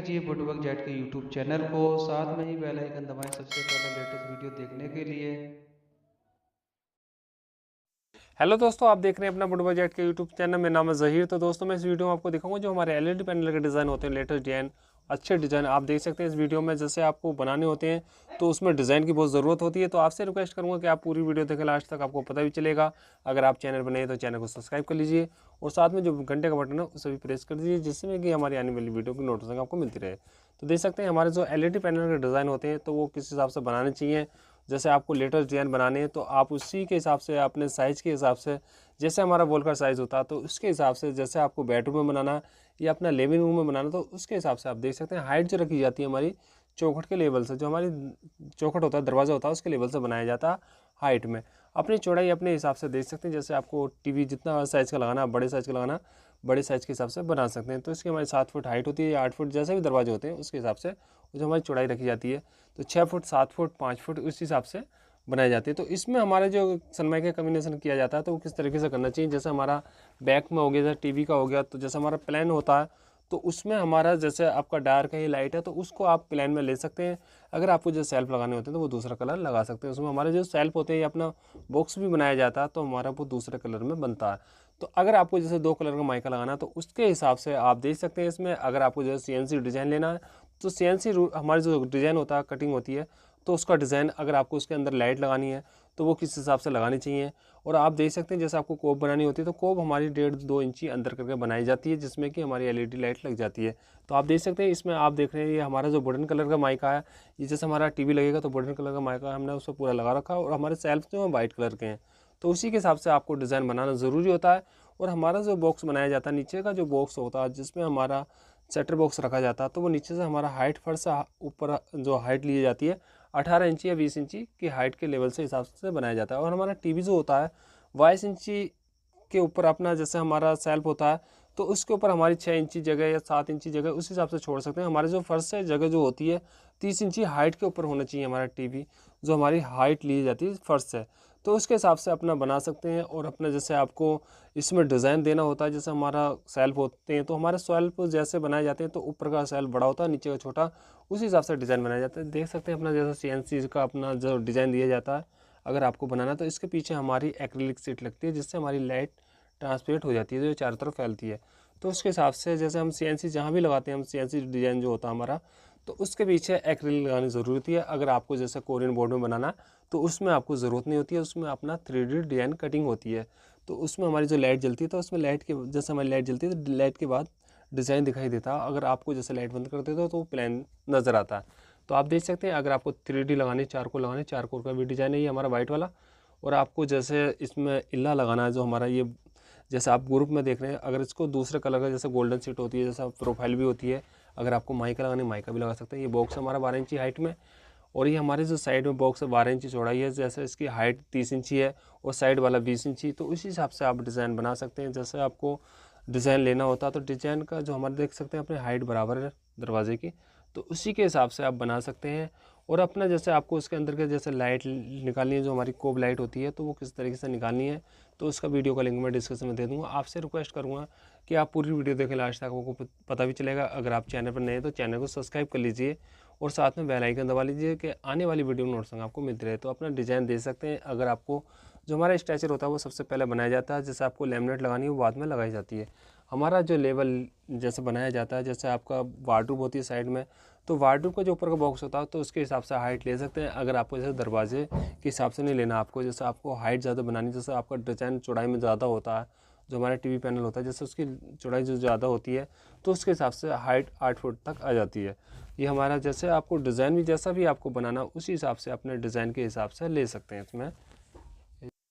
कीजिए woodwork jet के YouTube channel को, साथ में ही बेल आइकन दबाएं सबसे पहले लेटेस्ट वीडियो देखने के लिए। हेलो दोस्तों, आप देख रहे हैं अपना वुडवर्क जेट के यूट्यूब चैनल। मेरा नाम है ज़हीर। तो दोस्तों मैं इस वीडियो में आपको दिखाऊंगा जो हमारे एलईडी पैनल के डिज़ाइन होते हैं, लेटेस्ट डिज़ाइन, अच्छे डिज़ाइन आप देख सकते हैं इस वीडियो में। जैसे आपको बनाने होते हैं तो उसमें डिज़ाइन की बहुत ज़रूरत होती है, तो आपसे रिक्वेस्ट करूँगा कि आप पूरी वीडियो देखें लास्ट तक, आपको पता भी चलेगा। अगर आप चैनल पर नए हैं तो चैनल को सब्सक्राइब कर लीजिए और साथ में जो घंटे का बटन है उसे भी प्रेस कर दीजिए, जिसमें कि हमारी आने वाली वीडियो की नोटिफिकेशन आपको मिलती रहे। तो देख सकते हैं हमारे जो एलईडी पैनल के डिज़ाइन होते हैं तो वो किस हिसाब से बनाने चाहिए। जैसे आपको लेटेस्ट डिज़ाइन बनाने हैं तो आप उसी के हिसाब से, अपने साइज़ के हिसाब से, जैसे हमारा वॉल का साइज़ होता है तो उसके हिसाब से, जैसे आपको बेडरूम में बनाना या अपना लिविंग रूम में बनाना तो उसके हिसाब से आप देख सकते हैं हाइट जो रखी जाती है हमारी चौखट के लेवल से, जो हमारी चौखट होता है, दरवाज़ा होता है, उसके लेवल से बनाया जाता है हाइट में। अपनी चौड़ाई अपने हिसाब से देख सकते हैं। जैसे आपको टीवी जितना साइज़ का लगाना, बड़े साइज़ का लगाना, बड़े साइज़ के हिसाब से बना सकते हैं। तो इसकी हमारी 7 फुट हाइट होती है या 8 फुट, जैसे भी दरवाजे होते हैं उसके हिसाब से जो हमारी चौड़ाई रखी जाती है। तो 6 फुट, 7 फुट, 5 फुट उस हिसाब से बनाई जाती है। तो इसमें हमारा जो सनमाइका कम्बिनेशन किया जाता है तो वो किस तरीके से करना चाहिए। जैसे हमारा बैक में हो गया, जैसे टीवी का हो गया, तो जैसे हमारा प्लान होता है तो उसमें हमारा जैसे आपका डार्क है, लाइट है, तो उसको आप प्लान में ले सकते हैं। अगर आपको जो सेल्फ लगाने होते हैं तो वो दूसरा कलर लगा सकते हैं। उसमें हमारे जो सेल्फ होते हैं या अपना बॉक्स भी बनाया जाता है तो हमारा वो दूसरे कलर में बनता है। तो अगर आपको जैसे 2 कलर का माइका लगाना है तो उसके हिसाब से आप देख सकते हैं इसमें। अगर आपको जैसे सीएनसी डिज़ाइन लेना है तो सीएनसी हमारी जो डिज़ाइन होता है, कटिंग होती है, तो उसका डिज़ाइन अगर आपको उसके अंदर लाइट लगानी है तो वो किस हिसाब से लगानी चाहिए। और आप देख सकते हैं जैसे आपको कोप बनानी होती है तो कोप हमारी 1.5-2 इंची अंदर करके बनाई जाती है, जिसमें कि हमारी एलईडी लाइट लग जाती है। तो आप देख सकते हैं इसमें, आप देख रहे हैं ये हमारा जो वुडन कलर का माइका है, ये जैसे हमारा टीवी लगेगा तो वुडन कलर का माइका हमने उसको पूरा लगा रखा है और हमारे सेल्फ जो है वाइट कलर के हैं। तो उसी के हिसाब से आपको डिज़ाइन बनाना ज़रूरी होता है। और हमारा जो बॉक्स बनाया जाता है, नीचे का जो बॉक्स होता है जिसमें हमारा सेटर बॉक्स रखा जाता है, तो वो नीचे से हमारा हाइट फर्स्ट से ऊपर जो हाइट ली जाती है 18 इंची या 20 इंची की हाइट के लेवल से हिसाब से बनाया जाता है। और हमारा टीवी जो होता है 22 इंची के ऊपर अपना, जैसे हमारा सेल्फ होता है तो उसके ऊपर हमारी 6 इंची जगह या 7 इंची जगह उस हिसाब से छोड़ सकते हैं। हमारे जो फर्श से जगह जो होती है 30 इंची हाइट के ऊपर होना चाहिए हमारा टीवी, जो हमारी हाइट ली जाती है फर्श से। तो उसके हिसाब से अपना बना सकते हैं। और अपना जैसे आपको इसमें डिज़ाइन देना होता है, जैसे हमारा सेल्फ होते हैं तो हमारे सेल्फ जैसे बनाए जाते हैं तो ऊपर का सेल्फ बड़ा होता है, नीचे का छोटा, उसी हिसाब से डिज़ाइन बनाया जाता है। देख सकते हैं अपना जैसे सीएनसी का अपना जो डिज़ाइन दिया जाता है, अगर आपको बनाना तो इसके पीछे हमारी एक्रिलिक शीट लगती है जिससे हमारी लाइट ट्रांसपेरेंट हो जाती है, जो चारों तरफ फैलती है। तो उसके हिसाब से जैसे हम सीएनसी जहाँ भी लगाते हैं, हम सीएनसी डिज़ाइन जो होता है हमारा, तो उसके पीछे एक्रिलिक लगानी ज़रूरी होती है। अगर आपको जैसे कोरियन बोर्ड में बनाना तो उसमें आपको ज़रूरत नहीं होती है, उसमें अपना 3D डिज़ाइन कटिंग होती है। तो उसमें हमारी जो लाइट जलती है तो उसमें लाइट के, जैसे हमारी लाइट जलती है तो लाइट के बाद डिज़ाइन दिखाई देता है। अगर आपको जैसे लाइट बंद कर देते हो तो प्लेन नज़र आता है। तो आप देख सकते हैं अगर आपको 3D लगानी, चारकोल लगानी, चारकोल का भी डिज़ाइन है ये हमारा वाइट वाला। और आपको जैसे इसमें इल्ला लगाना है, जो हमारा ये जैसे आप ग्रुप में देख रहे हैं, अगर इसको दूसरे कलर का, जैसे गोल्डन सीट होती है, जैसा प्रोफाइल भी होती है, अगर आपको माइका लगानी माइका भी लगा सकते हैं। ये बॉक्स हमारा 12 इंची हाइट में, और ये हमारे जो साइड में बॉक्स है 12 इंची चौड़ाई है, जैसे इसकी हाइट 30 इंची है और साइड वाला 20 इंची। तो उसी हिसाब से आप डिज़ाइन बना सकते हैं। जैसे आपको डिज़ाइन लेना होता है तो डिज़ाइन का जो हमारे देख सकते हैं अपने हाइट बराबर है दरवाजे की, तो उसी के हिसाब से आप बना सकते हैं। और अपना जैसे आपको उसके अंदर के जैसे लाइट निकालनी है, जो हमारी कोब लाइट होती है, तो वो किस तरीके से निकालनी है तो उसका वीडियो का लिंक मैं डिस्क्रिप्शन में दे दूँगा। आपसे रिक्वेस्ट करूँगा कि आप पूरी वीडियो देखें लास्ट तक, आपको पता भी चलेगा। अगर आप चैनल पर नए हैं तो चैनल को सब्सक्राइब कर लीजिए और साथ में बेल आइकन दबा लीजिए कि आने वाली वीडियो नोटिफिकेशन आपको मिलती रहे। तो अपना डिज़ाइन दे सकते हैं। अगर आपको जो हमारा स्ट्रक्चर होता है वो सबसे पहले बनाया जाता है, जैसे आपको लैमिनेट लगानी है वो बाद में लगाई जाती है। हमारा जो लेवल जैसे बनाया जाता है, जैसे आपका वार्डरोब होती है साइड में, तो वार्डरोब का जो ऊपर का बॉक्स होता है तो उसके हिसाब से हाइट ले सकते हैं। अगर आपको जैसे दरवाजे के हिसाब से नहीं लेना, आपको जैसे आपको हाइट ज़्यादा बनानी, जैसे आपका डिज़ाइन चौड़ाई में ज़्यादा होता है, जो हमारा टीवी पैनल होता है जैसे उसकी चौड़ाई जो ज़्यादा होती है तो उसके हिसाब से हाइट 8 फुट तक आ जाती है। ये हमारा जैसे आपको डिज़ाइन भी जैसा भी आपको बनाना उसी हिसाब से अपने डिज़ाइन के हिसाब से ले सकते हैं इसमें।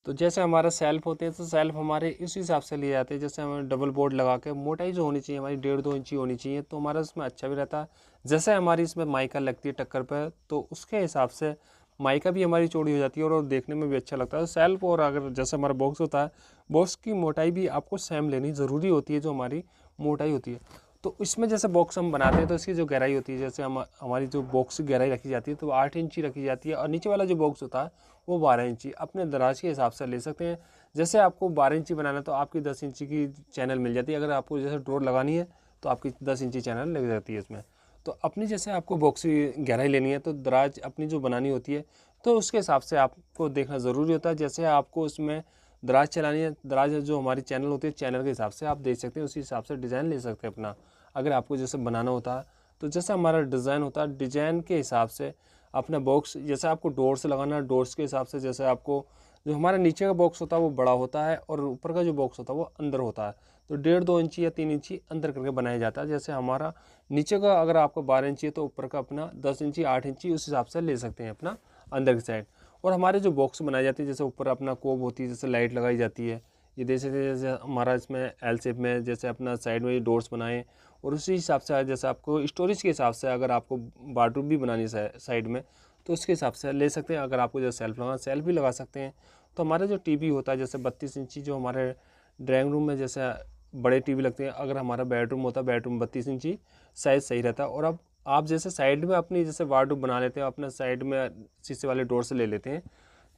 तो जैसे हमारा सेल्फ होते हैं तो सेल्फ हमारे इस हिसाब से लिए जाते हैं, जैसे हमें डबल बोर्ड लगा के मोटाई जो होनी चाहिए हमारी 1.5-2 इंची होनी चाहिए, तो हमारा उसमें अच्छा भी रहता है। जैसे हमारी इसमें माइका लगती है टक्कर पर तो उसके हिसाब से माइका भी हमारी चौड़ी हो जाती है और देखने में भी अच्छा लगता है सेल्फ। और अगर जैसे हमारा बॉक्स होता है, बॉक्स की मोटाई भी आपको सेम लेनी ज़रूरी होती है, जो हमारी मोटाई होती है। तो इसमें जैसे बॉक्स हम बनाते हैं तो इसकी जो गहराई होती है, जैसे हमारी जो बॉक्स की गहराई रखी जाती है तो 8 इंची रखी जाती है, और नीचे वाला जो बॉक्स होता है वो 12 इंची अपने दराज के हिसाब से ले सकते हैं। जैसे आपको 12 इंची बनाना है तो आपकी 10 इंची की चैनल मिल जाती है। अगर आपको जैसे ड्रॉर लगानी है तो आपकी 10 इंची चैनल लग जाती है इसमें। तो अपनी जैसे आपको बॉक्स की गहराई लेनी है तो दराज अपनी जो बनानी होती है तो उसके हिसाब से आपको देखना ज़रूरी होता है। जैसे आपको उसमें दराज चलानी है, दराज जो हमारी चैनल होती है चैनल के हिसाब से आप देख सकते हैं, उसी हिसाब से डिज़ाइन ले सकते हैं अपना। अगर आपको जैसे बनाना होता है तो जैसा हमारा डिज़ाइन होता है डिज़ाइन के हिसाब से अपना बॉक्स, जैसे आपको डोर्स लगाना है डोर्स के हिसाब से, जैसे आपको जो हमारा नीचे का बॉक्स होता है वो बड़ा होता है और ऊपर का जो बॉक्स होता है वो अंदर होता है, तो 1.5-2 इंची या 3 इंची अंदर करके बनाया जाता है। जैसे हमारा नीचे का अगर आपको 12 इंची है तो ऊपर का अपना 10 इंची 8 इंची उस हिसाब से ले सकते हैं अपना अंदर की साइड। और हमारे जो बॉक्स बनाए जाते हैं जैसे ऊपर अपना कोब होती है, जैसे लाइट लगाई जाती है, ये देख सकते हैं जैसे हमारा इसमें एल शेप में जैसे अपना साइड में ये डोर्स बनाए। और उसी हिसाब से जैसे आपको स्टोरेज के हिसाब से अगर आपको बाथरूम भी बनानी है साइड में तो उसके हिसाब से ले सकते हैं। अगर आपको जैसे सेल्फ लगाना सेल्फ भी लगा सकते हैं। तो हमारा जो टीवी होता है जैसे 32 इंची जो हमारे ड्राइंग रूम में जैसे बड़े टीवी लगते हैं, अगर हमारा बेडरूम होता है बेडरूम 32 इंची साइज़ सही रहता है। और अब आप जैसे साइड में अपनी जैसे वार्डरोब बना लेते हैं, अपना साइड में शीशे वाले डोर से ले लेते हैं,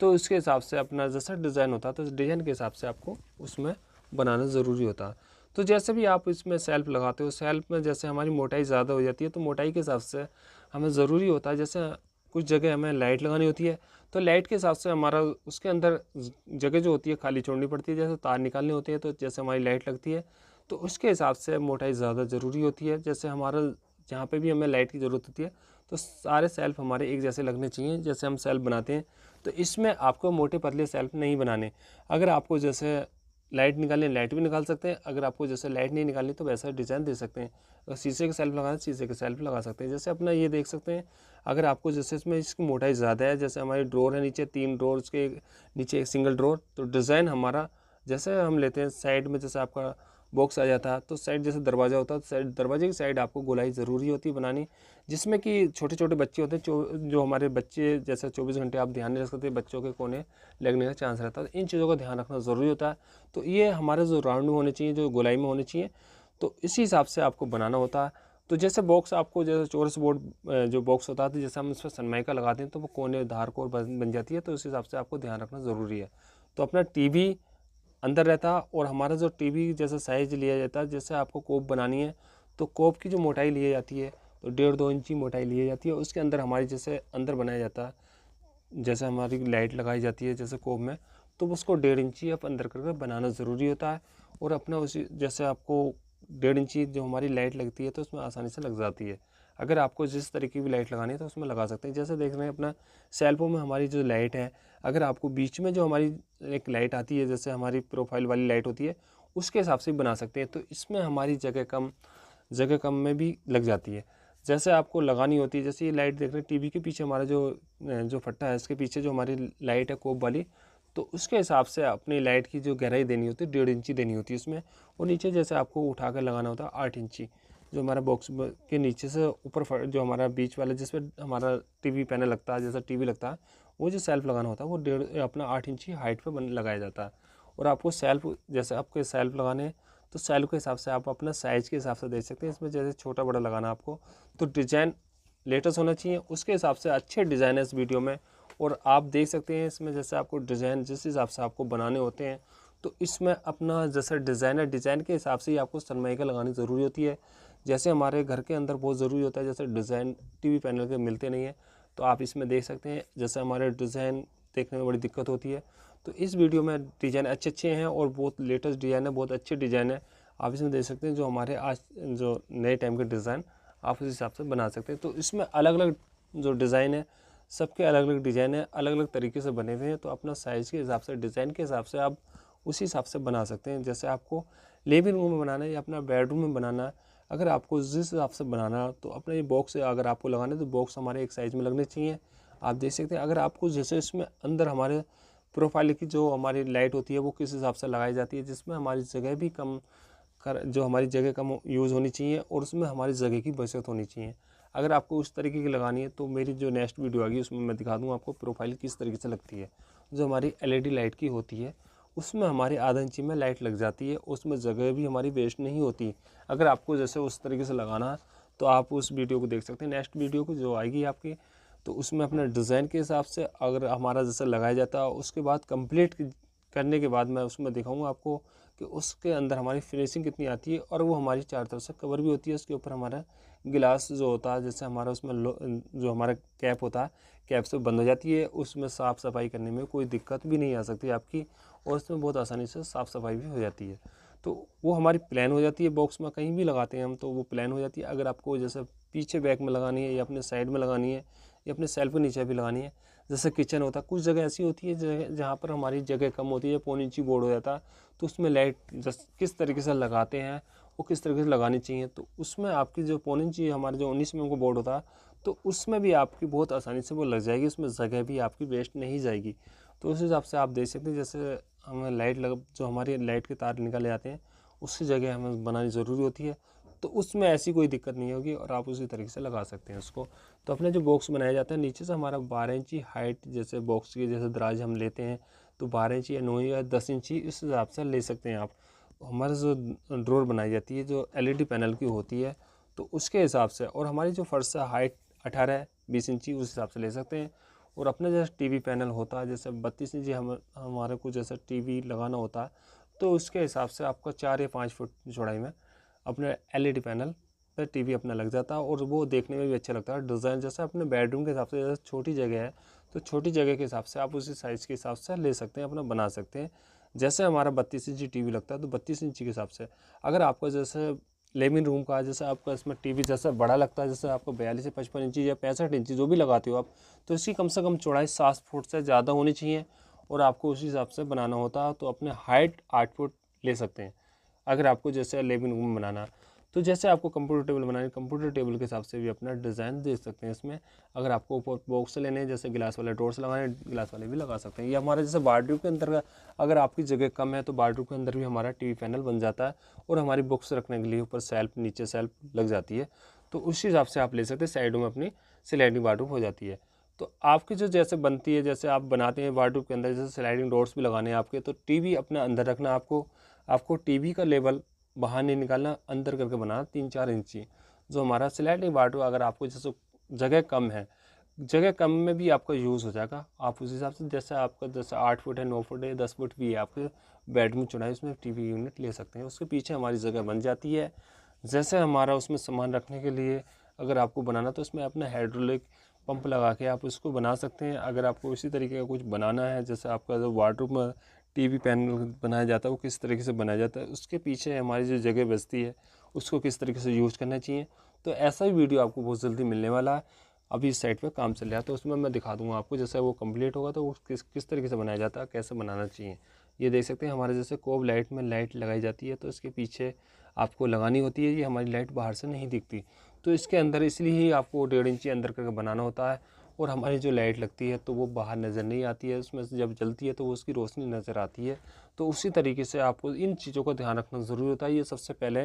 तो उसके हिसाब से अपना जैसा डिज़ाइन होता है तो डिज़ाइन के हिसाब से आपको उसमें बनाना ज़रूरी होता है। तो जैसे भी आप इसमें सेल्फ लगाते हो, सेल्फ में जैसे हमारी मोटाई ज़्यादा हो जाती है तो मोटाई के हिसाब से हमें ज़रूरी होता है, जैसे कुछ जगह हमें लाइट लगानी होती है तो लाइट के हिसाब से हमारा उसके अंदर जगह जो होती है खाली छोड़नी पड़ती है। जैसे तार निकालने होते हैं तो जैसे हमारी लाइट लगती है तो उसके हिसाब से मोटाई ज़्यादा ज़रूरी होती है। जैसे हमारा जहाँ पे भी हमें लाइट की ज़रूरत होती है तो सारे सेल्फ हमारे एक जैसे लगने चाहिए। जैसे हम सेल्फ बनाते हैं तो इसमें आपको मोटे पतले सेल्फ नहीं बनाने। अगर आपको जैसे लाइट निकालनी लाइट भी निकाल सकते हैं, अगर आपको जैसे लाइट नहीं निकालनी तो वैसा डिज़ाइन दे सकते हैं। अगर शीशे के सेल्फ लगाना शीशे के सेल्फ लगा सकते हैं। जैसे अपना ये देख सकते हैं, अगर आपको जैसे इसमें इसकी मोटाई ज़्यादा है, जैसे हमारी ड्रॉर है नीचे 3 ड्रॉर, उसके नीचे एक सिंगल ड्रॉर, तो डिज़ाइन हमारा जैसे हम लेते हैं साइड में जैसे आपका बॉक्स आ जाता है तो साइड जैसे दरवाज़ा होता है तो साइड दरवाजे की साइड आपको गोलाई ज़रूरी होती है बनानी, जिसमें कि छोटे छोटे बच्चे होते हैं जो हमारे बच्चे जैसे 24 घंटे आप ध्यान नहीं रख सकते, बच्चों के कोने लगने का चांस रहता है। तो इन चीज़ों का ध्यान रखना ज़रूरी होता है। तो ये हमारे जो राउंड में होने चाहिए, जो गोलाई में होने चाहिए, तो इसी हिसाब से आपको बनाना होता है। तो जैसे बॉक्स आपको जैसे चौरस बोर्ड जो बॉक्स होता है तो जैसे हम इस पर सनमाइका लगाते हैं तो वो कोने धार को बन जाती है, तो इस हिसाब से आपको ध्यान रखना ज़रूरी है। तो अपना टीवी अंदर रहता है और हमारा जो टीवी जैसे साइज़ लिया जाता है, जैसे आपको कोप बनानी है तो कोप की जो मोटाई ली जाती है तो 1.5-2 इंची मोटाई ली जाती है। उसके अंदर हमारी जैसे अंदर बनाया जाता है, जैसे हमारी लाइट लगाई जाती है जैसे कोप में, तो उसको 1.5 इंची आप अंदर करके बनाना ज़रूरी होता है। और अपना उसी जैसे आपको 1.5 इंची जो हमारी लाइट लगती है तो उसमें आसानी से लग जाती है। अगर आपको जिस तरीके की लाइट लगानी है तो उसमें लगा सकते हैं। जैसे देख रहे हैं अपना सेल्फों में हमारी जो लाइट है, अगर आपको बीच में जो हमारी एक लाइट आती है जैसे हमारी प्रोफाइल वाली लाइट होती है उसके हिसाब से भी बना सकते हैं। तो इसमें हमारी जगह कम में भी लग जाती है। जैसे आपको लगानी होती है, जैसे ये लाइट देख रहे हैं टीवी के पीछे हमारा जो फट्टा है इसके पीछे जो हमारी लाइट है कोप वाली, तो उसके हिसाब से अपनी लाइट की जो गहराई देनी होती है 1.5 इंची देनी होती है उसमें। और नीचे जैसे आपको उठा कर लगाना होता है 8 इंची, जो हमारा बॉक्स के नीचे से ऊपर जो हमारा बीच वाला जिस पर हमारा टीवी पैनल लगता है, जैसा टीवी लगता है, वो जो सेल्फ लगाना होता है वो 1.5 अपना 8 इंची हाइट पर लगाया जाता है। और आपको सेल्फ जैसे आपके सेल्फ लगाने हैं तो सेल्फ के हिसाब से आप अपना साइज़ के हिसाब से देख सकते हैं। इसमें जैसे छोटा बड़ा लगाना आपको तो डिज़ाइन लेटेस्ट होना चाहिए, उसके हिसाब से अच्छे डिज़ाइन है इस वीडियो में। और आप देख सकते हैं इसमें जैसे आपको डिज़ाइन जिस हिसाब से आपको बनाने होते हैं तो इसमें अपना जैसा डिज़ाइन है डिज़ाइन के हिसाब से ही आपको सनमाइका लगानी ज़रूरी होती है। जैसे हमारे घर के अंदर बहुत ज़रूरी होता है, जैसे डिज़ाइन टीवी पैनल के मिलते नहीं है तो आप इसमें देख सकते हैं जैसे हमारे डिज़ाइन देखने में बड़ी दिक्कत होती है। तो इस वीडियो में डिज़ाइन अच्छे हैं और बहुत लेटेस्ट डिज़ाइन है, बहुत अच्छे डिज़ाइन है, आप इसमें देख सकते हैं। जो हमारे आज जो नए टाइम के डिज़ाइन आप उस हिसाब से बना सकते हैं। तो इसमें अलग अलग जो डिज़ाइन है सबके अलग अलग डिज़ाइन है, अलग अलग तरीके से बने हुए हैं। तो अपना साइज़ के हिसाब से डिज़ाइन के हिसाब से आप उसी हिसाब से बना सकते हैं। जैसे आपको लिविंग रूम में बनाना है या अपना बेडरूम में बनाना है, अगर आपको जिस हिसाब से बनाना है तो अपना ये बॉक्स अगर आपको लगाना है तो बॉक्स हमारे एक साइज़ में लगने चाहिए। आप देख सकते हैं अगर आपको जैसे इसमें अंदर हमारे प्रोफाइल की जो हमारी लाइट होती है वो किस हिसाब से लगाई जाती है, जिसमें हमारी जगह भी कम जो हमारी जगह कम यूज़ होनी चाहिए और उसमें हमारी जगह की बचत होनी चाहिए। अगर आपको उस तरीके की लगानी है तो मेरी जो नेक्स्ट वीडियो आएगी उसमें मैं दिखा दूँगा आपको प्रोफाइल किस तरीके से लगती है। जो हमारी LED लाइट की होती है उसमें हमारी आधा इंची में लाइट लग जाती है, उसमें जगह भी हमारी वेस्ट नहीं होती। अगर आपको जैसे उस तरीके से लगाना है तो आप उस वीडियो को देख सकते हैं। नेक्स्ट वीडियो को जो आएगी आपकी तो उसमें अपना डिज़ाइन के हिसाब से अगर हमारा जैसे लगाया जाता है उसके बाद कंप्लीट करने के बाद मैं उसमें दिखाऊंगा आपको कि उसके अंदर हमारी फिनिशिंग कितनी आती है। और वो हमारी चारों तरफ से कवर भी होती है, उसके ऊपर हमारा गिलास जो होता है जैसे हमारा उसमें जो हमारा कैप होता है कैप से बंद हो जाती है, उसमें साफ़ सफाई करने में कोई दिक्कत भी नहीं आ सकती आपकी, और उसमें बहुत आसानी से साफ़ सफाई भी हो जाती है। तो वो हमारी प्लान हो जाती है, बॉक्स में कहीं भी लगाते हैं हम तो वो प्लान हो जाती है। अगर आपको जैसे पीछे बैक में लगानी है या अपने साइड में लगानी है या अपने सेल्फ के नीचे भी लगानी है, जैसे किचन होता है, कुछ जगह ऐसी होती है जहाँ पर हमारी जगह कम होती है, पौन इंची बोर्ड हो जाता है, तो उसमें लाइट किस तरीके से लगाते हैं वो किस तरीके से लगानी चाहिए। तो उसमें आपकी जो पौन इंची हमारे जो 19 mm का बोर्ड होता है तो उसमें भी आपकी बहुत आसानी से वो लग जाएगी, उसमें जगह भी आपकी वेस्ट नहीं जाएगी। तो उस हिसाब से आप देख सकते हैं, जैसे हमें लाइट जो हमारी लाइट के तार निकल जाते हैं उसी जगह हमें बनानी ज़रूरी होती है, तो उसमें ऐसी कोई दिक्कत नहीं होगी और आप उसी तरीके से लगा सकते हैं उसको। तो अपने जो बॉक्स बनाए जाते हैं नीचे से हमारा 12 इंची हाइट, जैसे बॉक्स की जैसे दराज हम लेते हैं तो 12 इंची या 9 या 10 इंची इस हिसाब से ले सकते हैं आप। हमारे जो ड्रॉर बनाई जाती है जो LED पैनल की होती है तो उसके हिसाब से, और हमारी जो फर्श है हाइट 18-20 इंची उस हिसाब से ले सकते हैं। और अपने जैसे TV पैनल होता है जैसे 32 इंची हमारे को जैसे TV लगाना होता है तो उसके हिसाब से आपका 4 या 5 फुट चौड़ाई में अपने LED पैनल पर TV अपना लग जाता है और वो देखने में भी अच्छा लगता है। डिज़ाइन जैसे अपने बेडरूम के हिसाब से, जैसे छोटी जगह है तो छोटी जगह के हिसाब से आप उसी साइज़ के हिसाब से ले सकते हैं, अपना बना सकते हैं। जैसे हमारा 32 इंची TV लगता है तो 32 इंची के हिसाब से, अगर आपका जैसे लिविंग रूम का जैसे आपका इसमें TV जैसा बड़ा लगता है, जैसे आपको 42 से 55 इंची या 65 इंची जो भी लगाते हो आप, तो इसकी कम से कम चौड़ाई 7 फुट से ज़्यादा होनी चाहिए और आपको उसी हिसाब से बनाना होता है। तो अपने हाइट 8 फुट ले सकते हैं अगर आपको जैसे लिविंग रूम बनाना। तो जैसे आपको कंप्यूटर टेबल बनाना है, कंप्यूटर टेबल के हिसाब से भी अपना डिज़ाइन दे सकते हैं इसमें। अगर आपको ऊपर बॉक्स लेने हैं जैसे गिलास वाले ड्रॉर्स लगाने, गिलास वाले भी लगा सकते हैं। या हमारे जैसे वार्डरोब के अंदर अगर आपकी जगह कम है तो वार्डरोब के अंदर भी हमारा TV पैनल बन जाता है और हमारी बुक्स रखने के लिए ऊपर सेल्फ, नीचे सेल्फ लग जाती है। तो उस हिसाब से आप ले सकते हैं, साइडों में अपनी स्लाइडिंग वार्डरोब हो जाती है। तो आपकी जो जैसे बनती है, जैसे आप बनाते हैं वार्डरोब के अंदर जैसे स्लाइडिंग डोर्स भी लगाने हैं आपके, तो TV अपने अंदर रखना, आपको TV का लेवल बाहर नहीं निकालना, अंदर करके बनाना 3-4 इंची। जो हमारा स्लाइडिंग वार्डरोब अगर आपको जैसे जगह कम है, जगह कम में भी आपका यूज़ हो जाएगा, आप उस हिसाब से जैसे आपका जैसे 8 फुट है, 9 फुट है, 10 फुट भी है आपके बेडरूम चौड़ाई, उसमें TV यूनिट ले सकते हैं। उसके पीछे हमारी जगह बन जाती है। जैसे हमारा उसमें सामान रखने के लिए अगर आपको बनाना तो उसमें अपना हाइड्रोलिक पंप लगा के आप उसको बना सकते हैं। अगर आपको इसी तरीके का कुछ बनाना है, जैसे आपका जो वार्डरोब में TV पैनल बनाया जाता है वो किस तरीके से बनाया जाता है, उसके पीछे हमारी जो जगह बचती है उसको किस तरीके से यूज़ करना चाहिए, तो ऐसा ही वीडियो आपको बहुत जल्दी मिलने वाला है। अभी इस साइट पे काम चल रहा है तो उसमें मैं दिखा दूंगा आपको, जैसे वो कंप्लीट होगा तो वो किस तरीके से बनाया जाता है, कैसे बनाना चाहिए। ये देख सकते हैं हमारे जैसे कोब लाइट में लाइट लगाई जाती है तो इसके पीछे आपको लगानी होती है, ये हमारी लाइट बाहर से नहीं दिखती तो इसके अंदर इसलिए ही आपको 1.5 इंची अंदर करके बनाना होता है। और हमारी जो लाइट लगती है तो वो बाहर नज़र नहीं आती है, उसमें से जब जलती है तो वो उसकी रोशनी नज़र आती है। तो उसी तरीके से आपको इन चीज़ों का ध्यान रखना ज़रूरी होता है। ये सबसे पहले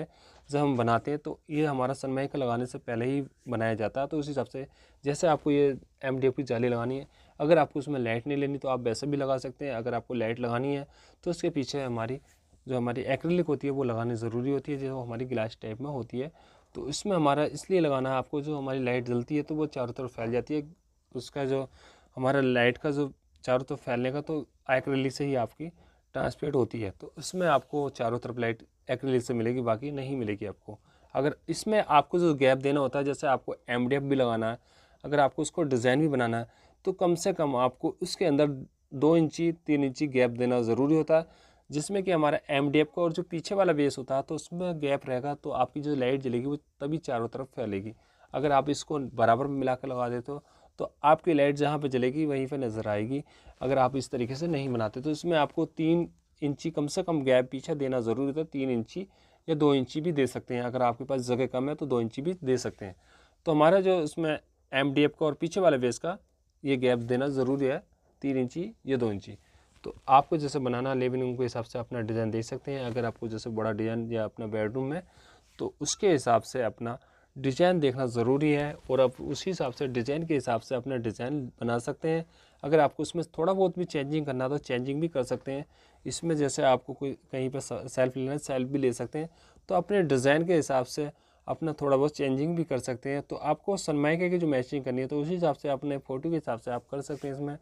जब हम बनाते हैं तो ये हमारा सनमाइका लगाने से पहले ही बनाया जाता है। तो उस हिसाब से जैसे आपको ये MDF की जाली लगानी है, अगर आपको उसमें लाइट नहीं लेनी तो आप वैसे भी लगा सकते हैं। अगर आपको लाइट लगानी है तो उसके पीछे हमारी एक्रिलिक होती है वो लगानी ज़रूरी होती है, जो हमारी गिलास टाइप में होती है। तो इसमें हमारा इसलिए लगाना है आपको, जो हमारी लाइट जलती है तो वो चारों तरफ फैल जाती है, उसका जो हमारा लाइट का जो चारों तरफ फैलने का तो एक्रिलिक से ही आपकी ट्रांसपेरेंट होती है। तो इसमें आपको चारों तरफ लाइट एक्रिलिक से मिलेगी, बाकी नहीं मिलेगी आपको। अगर इसमें आपको जो गैप देना होता है, जैसे आपको MDF भी लगाना है, अगर आपको उसको डिज़ाइन भी बनाना है तो कम से कम आपको उसके अंदर 2 इंची 3 इंची गैप देना ज़रूरी होता है, जिसमें कि हमारा MDF का और जो पीछे वाला बेस होता है तो उसमें गैप रहेगा तो आपकी जो लाइट जलेगी वो तभी चारों तरफ फैलेगी। अगर आप इसको बराबर में मिला कर लगा देते हो तो आपकी लाइट जहाँ पे जलेगी वहीं पे नज़र आएगी। अगर आप इस तरीके से नहीं बनाते तो इसमें आपको 3 इंची कम से कम गैप पीछे देना ज़रूरी होता है। 3 इंची या 2 इंची भी दे सकते हैं, अगर आपके पास जगह कम है तो 2 इंची भी दे सकते हैं। तो हमारा जो इसमें MDF का और पीछे वाले बेस का ये गैप देना ज़रूरी है, 3 इंची या 2 इंची। तो आपको जैसे बनाना लिविंग रूम के हिसाब से अपना डिज़ाइन दे सकते हैं। अगर आपको जैसे बड़ा डिज़ाइन या अपना बेडरूम में तो उसके हिसाब से अपना डिज़ाइन देखना ज़रूरी है और आप उसी हिसाब से डिज़ाइन के हिसाब से अपना डिज़ाइन बना सकते हैं। अगर आपको उसमें थोड़ा बहुत भी चेंजिंग करना तो चेंजिंग भी कर सकते हैं। इसमें जैसे आपको कोई कहीं पर सेल्फ लेना है सेल्फ भी ले सकते हैं, तो अपने डिज़ाइन के हिसाब से अपना थोड़ा बहुत चेंजिंग भी कर सकते हैं। तो आपको सनमाइका की जो मैचिंग करनी है तो उसी हिसाब से अपने फ़ोटो के हिसाब से आप कर सकते हैं। इसमें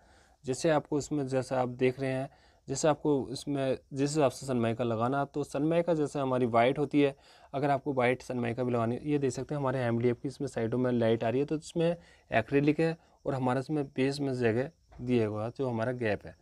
जैसे आपको इसमें जैसा आप देख रहे हैं जैसे आपको इसमें जिस हिसाब से सनमाइका लगाना, तो सनमाइका जैसे हमारी वाइट होती है, अगर आपको वाइट सनमाइका भी लगानी, ये देख सकते हैं हमारे MDF की इसमें साइडों में लाइट आ रही है, तो इसमें एक्रिलिक है और हमारा इसमें बेस में जगह दिया हुआ जो हमारा गैप है,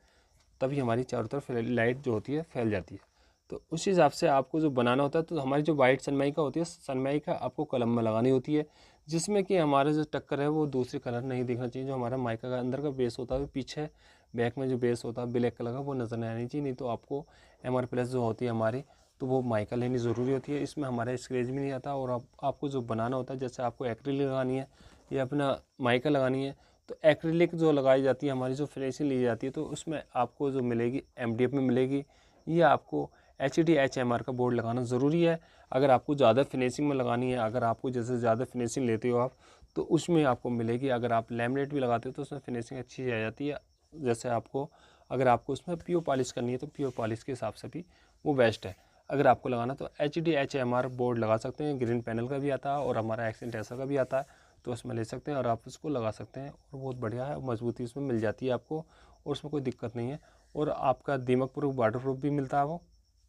तभी हमारी चारों तरफ लाइट जो होती है फैल जाती है। तो उस हिसाब से आपको जो बनाना होता है, तो हमारी जो वाइट सनमाइका होती है, सनमाइका आपको कलम में लगानी होती है, जिसमें कि हमारा जो टक्कर है वो दूसरी कलर नहीं दिखना चाहिए। जो हमारा माइका का अंदर का बेस होता है, पीछे बैक में जो बेस होता है ब्लैक कलर का, वो नज़र नहीं आनी चाहिए, नहीं तो आपको MR प्लस जो होती है हमारी, तो वो माइका लेनी ज़रूरी होती है। इसमें हमारा स्क्रेच भी नहीं आता। और आपको जो बनाना होता है, जैसे आपको एक्रिलिक लगानी है या अपना माइका लगानी है, तो एक्रिलिक जो लगाई जाती है, हमारी जो फिनिशिंग ली जाती है, तो उसमें आपको जो मिलेगी MDF में मिलेगी, या आपको HT HMR का बोर्ड लगाना ज़रूरी है। अगर आपको ज़्यादा फिनिशिंग में लगानी है, अगर आपको जैसे ज़्यादा फिनिशिंग लेते हो आप, तो उसमें आपको मिलेगी। अगर आप लैमिनेट भी लगाते हो तो उसमें फिनिशिंग अच्छी आ जाती है। जैसे आपको अगर आपको उसमें प्योर पॉलिश करनी है, तो प्योर पॉलिश के हिसाब से भी वो बेस्ट है। अगर आपको लगाना तो HT HMR बोर्ड लगा सकते हैं, ग्रीन पैनल का भी आता है और हमारा एक्सेंट ऐसा का भी आता है, तो उसमें ले सकते हैं और आप उसको लगा सकते हैं। और बहुत बढ़िया है, मजबूती उसमें मिल जाती है आपको, और उसमें कोई दिक्कत नहीं है। और आपका दीमक प्रूफ, वाटर प्रूफ भी मिलता है वो,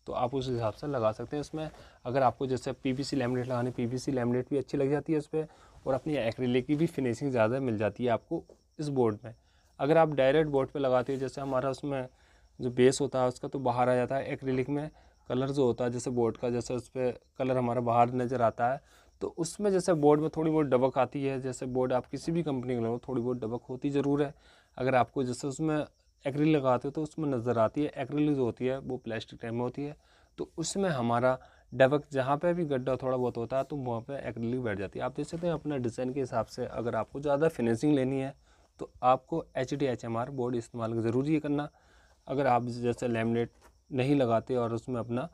तो आप उस हिसाब से लगा सकते हैं इसमें। अगर आपको जैसे PVC लैमिनेट लगानी, PVC लैमिनेट भी अच्छी लग जाती है इस पर, और अपनी एक्रिलिक की भी फिनिशिंग ज़्यादा मिल जाती है आपको इस बोर्ड में। अगर आप डायरेक्ट बोर्ड पे लगाते हो, जैसे हमारा उसमें जो बेस होता है उसका तो बाहर आ जाता है, एक्रिलिक में कलर जो होता है जैसे बोर्ड का, जैसे उस पर कलर हमारा बाहर नज़र आता है, तो उसमें जैसे बोर्ड में थोड़ी बहुत डबक आती है। जैसे बोर्ड आप किसी भी कंपनी का लो, थोड़ी बहुत डबक होती ज़रूर है। अगर आपको जैसे उसमें एक्रिलिक लगाते हो तो उसमें नज़र आती है। एक्रिलिक जो होती है वो प्लास्टिक टाइप में होती है, तो उसमें हमारा डबक जहाँ पे भी गड्ढा थोड़ा बहुत होता है, तो वहाँ पे एक्रिलिक बैठ जाती है। आप देख सकते हैं अपना डिज़ाइन के हिसाब से। अगर आपको ज़्यादा फिनिशिंग लेनी है तो आपको HT HMR बोर्ड इस्तेमाल ज़रूरी है करना। अगर आप जैसे लैमिनेट नहीं लगाते और उसमें अपना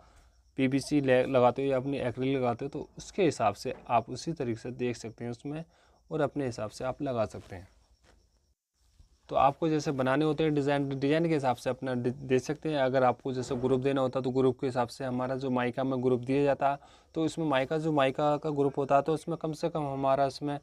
PVC लगाते हो या अपनी एक्रिलिक लगाते हो, तो उसके हिसाब से आप उसी तरीके से देख सकते हैं उसमें, और अपने हिसाब से आप लगा सकते हैं। तो आपको जैसे बनाने होते हैं डिज़ाइन के हिसाब से अपना दे सकते हैं। अगर आपको जैसे ग्रुप देना होता है, तो ग्रुप के हिसाब से हमारा जो माइका में ग्रुप दिया जाता है, तो इसमें माइका का ग्रुप होता है, तो उसमें कम से कम हमारा इसमें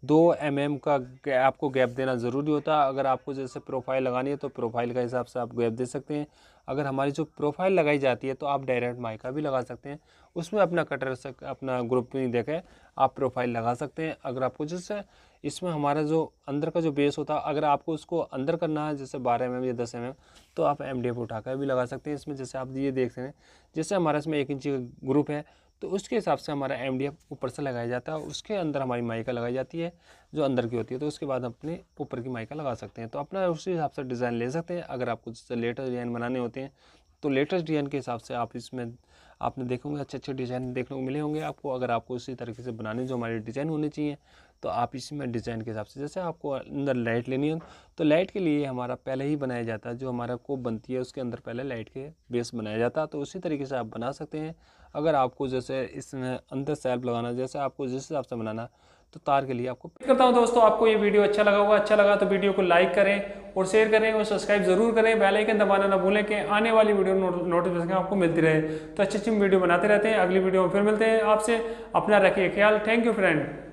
2 mm का आपको गैप देना ज़रूरी होता है। अगर आपको जैसे प्रोफाइल लगानी है, तो प्रोफाइल के हिसाब से आप गैप दे सकते हैं। अगर हमारी जो प्रोफाइल लगाई जाती है, तो आप डायरेक्ट माइका भी लगा सकते हैं, उसमें अपना कटर से अपना ग्रुप नहीं देके आप प्रोफाइल लगा सकते हैं। अगर आपको जैसे इसमें हमारा जो अंदर का जो बेस होता है, अगर आपको उसको अंदर करना है जैसे 12 mm या 10 mm, तो आप MDF उठाकर भी लगा सकते हैं इसमें। जैसे आप ये देख रहे हैं, जैसे हमारा इसमें 1 इंची का ग्रुप है, तो उसके हिसाब से हमारा MDF ऊपर से लगाया जाता है, उसके अंदर हमारी माइका लगाई जाती है जो अंदर की होती है, तो उसके बाद अपने ऊपर की माइका लगा सकते हैं। तो अपना उसी हिसाब से डिज़ाइन ले सकते हैं। अगर आपको जैसे लेटेस्ट डिज़ाइन बनाने होते हैं, तो लेटेस्ट डिज़ाइन के हिसाब से आप इसमें आपने देखे होंगे अच्छे डिज़ाइन देखने को मिले होंगे आपको। अगर आपको उसी तरीके से बनाने जो हमारे डिज़ाइन होने चाहिए, तो आप इसमें डिज़ाइन के हिसाब से, जैसे आपको अंदर लाइट लेनी हो, तो लाइट के लिए हमारा पहले ही बनाया जाता है, जो हमारा कोप बनती है उसके अंदर पहले लाइट के बेस बनाया जाता है, तो उसी तरीके से आप बना सकते हैं। अगर आपको जैसे इसमें अंदर सेल्फ लगाना, जैसे आपको जिस हिसाब से बनाना, तो तार के लिए आपको करता हूं। दोस्तों, आपको ये वीडियो अच्छा लगा होगा, अच्छा लगा तो वीडियो को लाइक करें और शेयर करें और सब्सक्राइब जरूर करें। बेल आइकन दबाना ना भूलें कि आने वाली वीडियो नोटिफिकेशन आपको मिलती रहे। तो अच्छी वीडियो बनाते रहते हैं। अगली वीडियो में फिर मिलते हैं आपसे। अपना रखिए ख्याल। Thank you friend.